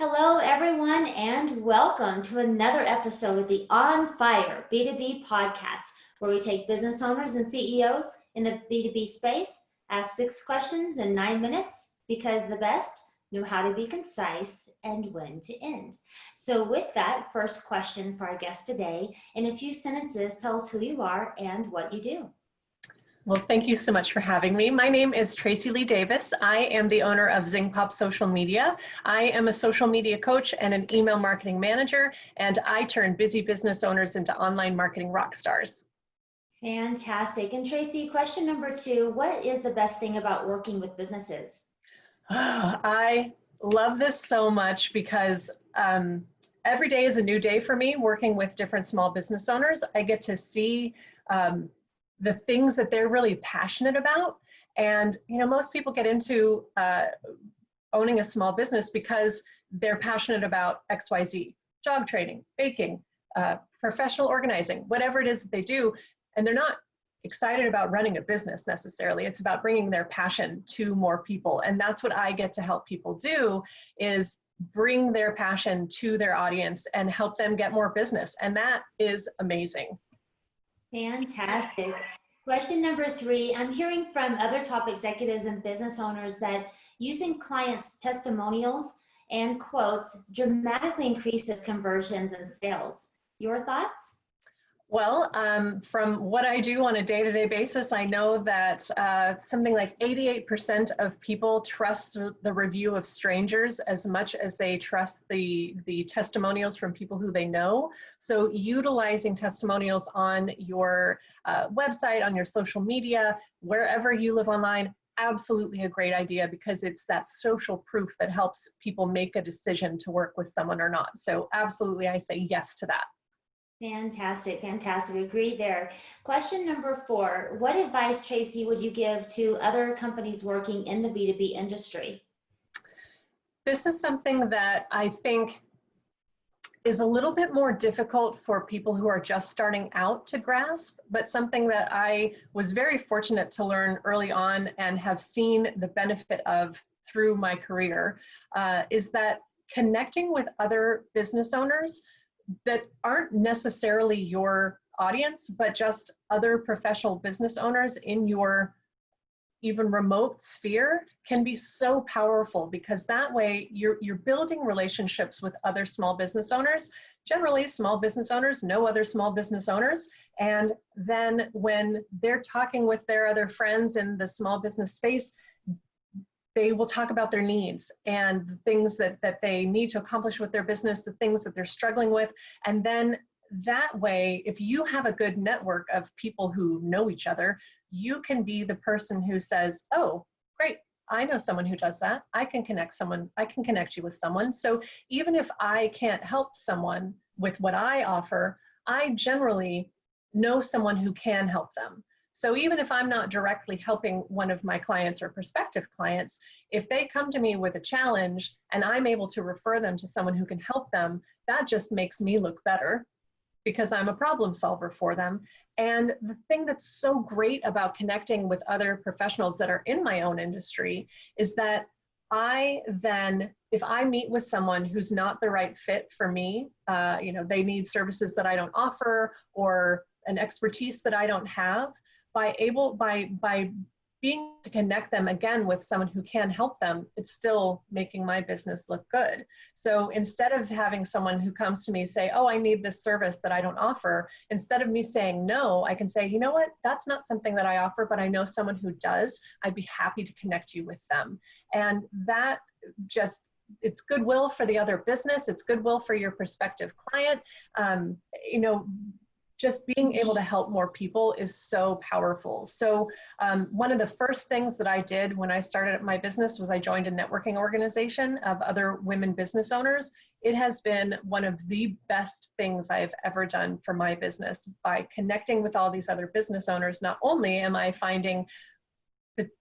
Hello, everyone, and welcome to another episode of the On Fire B2B podcast, where we take business owners and CEOs in the B2B space, ask 6 questions in 9 minutes, because the best know how to be concise and when to end. So with that, first question for our guest today, in a few sentences, tell us who you are and what you do. Well, thank you so much for having me. My name is Tracey Lee Davis. I am the owner of ZingPop Social Media. I am a social media coach and an email marketing manager, and I turn busy business owners into online marketing rock stars. Fantastic. And Tracey, question number 2, what is the best thing about working with businesses? I love this so much because every day is a new day for me working with different small business owners. I get to see the things that they're really passionate about. And, most people get into owning a small business because they're passionate about XYZ, jog training, baking, professional organizing, whatever it is that they do. And they're not excited about running a business necessarily. It's about bringing their passion to more people. And that's what I get to help people do, is bring their passion to their audience and help them get more business. And that is amazing. Fantastic. Question number 3, I'm hearing from other top executives and business owners that using clients' testimonials and quotes dramatically increases conversions and sales. Your thoughts? Well, from what I do on a day-to-day basis, I know that something like 88% of people trust the review of strangers as much as they trust the testimonials from people who they know. So utilizing testimonials on your website, on your social media, wherever you live online, absolutely a great idea, because it's that social proof that helps people make a decision to work with someone or not. So absolutely, I say yes to that. Fantastic, fantastic. Agreed there. Question number 4, what advice, Tracey, would you give to other companies working in the B2B industry? This is something that I think is a little bit more difficult for people who are just starting out to grasp, but something that I was very fortunate to learn early on and have seen the benefit of through my career, is that connecting with other business owners that aren't necessarily your audience, but just other professional business owners in your even remote sphere can be so powerful, because that way you're building relationships with other small business owners. Generally, small business owners know other small business owners. And then when they're talking with their other friends in the small business space, they will talk about their needs and the things that they need to accomplish with their business, the things that they're struggling with. And then that way, if you have a good network of people who know each other, you can be the person who says, oh, great, I know someone who does that. I can connect you with someone. So even if I can't help someone with what I offer, I generally know someone who can help them. So even if I'm not directly helping one of my clients or prospective clients, if they come to me with a challenge and I'm able to refer them to someone who can help them, that just makes me look better, because I'm a problem solver for them. And the thing that's so great about connecting with other professionals that are in my own industry is that I then, if I meet with someone who's not the right fit for me, they need services that I don't offer or an expertise that I don't have, by being to connect them again with someone who can help them, it's still making my business look good. So instead of having someone who comes to me say, oh, I need this service that I don't offer, instead of me saying no, I can say, you know what, that's not something that I offer, but I know someone who does. I'd be happy to connect you with them. And that just, it's goodwill for the other business. It's goodwill for your prospective client. Just being able to help more people is so powerful. So one of the first things that I did when I started my business was I joined a networking organization of other women business owners. It has been one of the best things I've ever done for my business. By connecting with all these other business owners, not only am I finding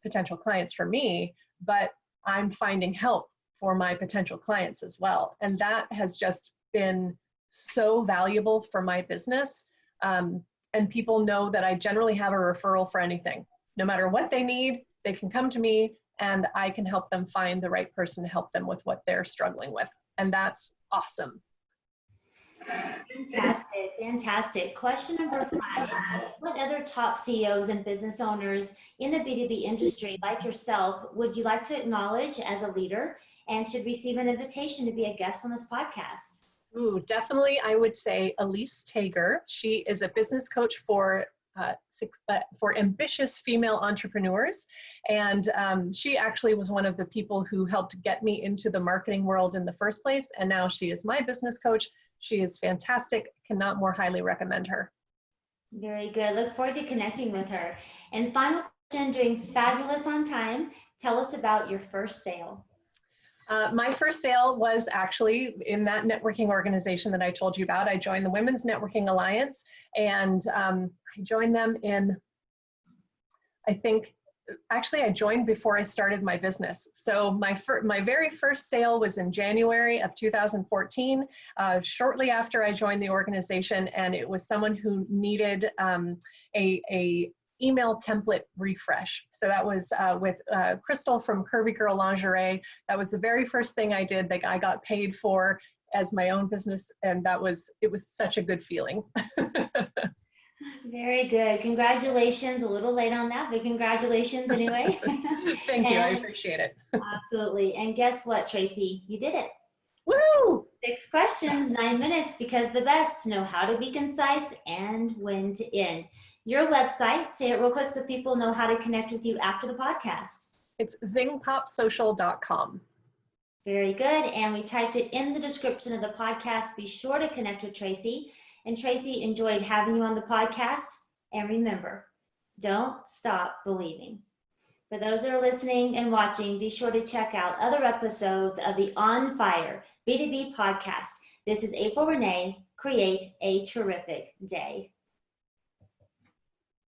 potential clients for me, but I'm finding help for my potential clients as well. And that has just been so valuable for my business. And people know that I generally have a referral for anything. No matter what they need, they can come to me and I can help them find the right person to help them with what they're struggling with. and that's awesome. Fantastic, fantastic. Question number 5. What other top CEOs and business owners in the B2B industry like yourself would you like to acknowledge as a leader and should receive an invitation to be a guest on this podcast? Ooh, definitely, I would say Elise Tager. She is a business coach for ambitious female entrepreneurs. And she actually was one of the people who helped get me into the marketing world in the first place. And now she is my business coach. She is fantastic. Cannot more highly recommend her. Very good. Look forward to connecting with her. And final question, doing fabulous on time. Tell us about your first sale. My first sale was actually in that networking organization that I told you about. I joined the Women's Networking Alliance, and I joined them in, I joined before I started my business. So my very first sale was in January of 2014, shortly after I joined the organization, and it was someone who needed a email template refresh. So that was with Crystal from Curvy Girl Lingerie. That was the very first thing I did that I got paid for as my own business, and it was such a good feeling. Very good. Congratulations. A little late on that, but congratulations anyway. Thank you. I appreciate it. Absolutely. And guess what, Tracey? You did it. Woo! 6 questions, 9 minutes, because the best know how to be concise and when to end. Your website, say it real quick so people know how to connect with you after the podcast. It's ZingPopSocial.com. Very good. And we typed it in the description of the podcast. Be sure to connect with Tracey. And Tracey, enjoyed having you on the podcast. And remember, don't stop believing. For those that are listening and watching, be sure to check out other episodes of the On Fire B2B podcast. This is April Renee. Create a terrific day.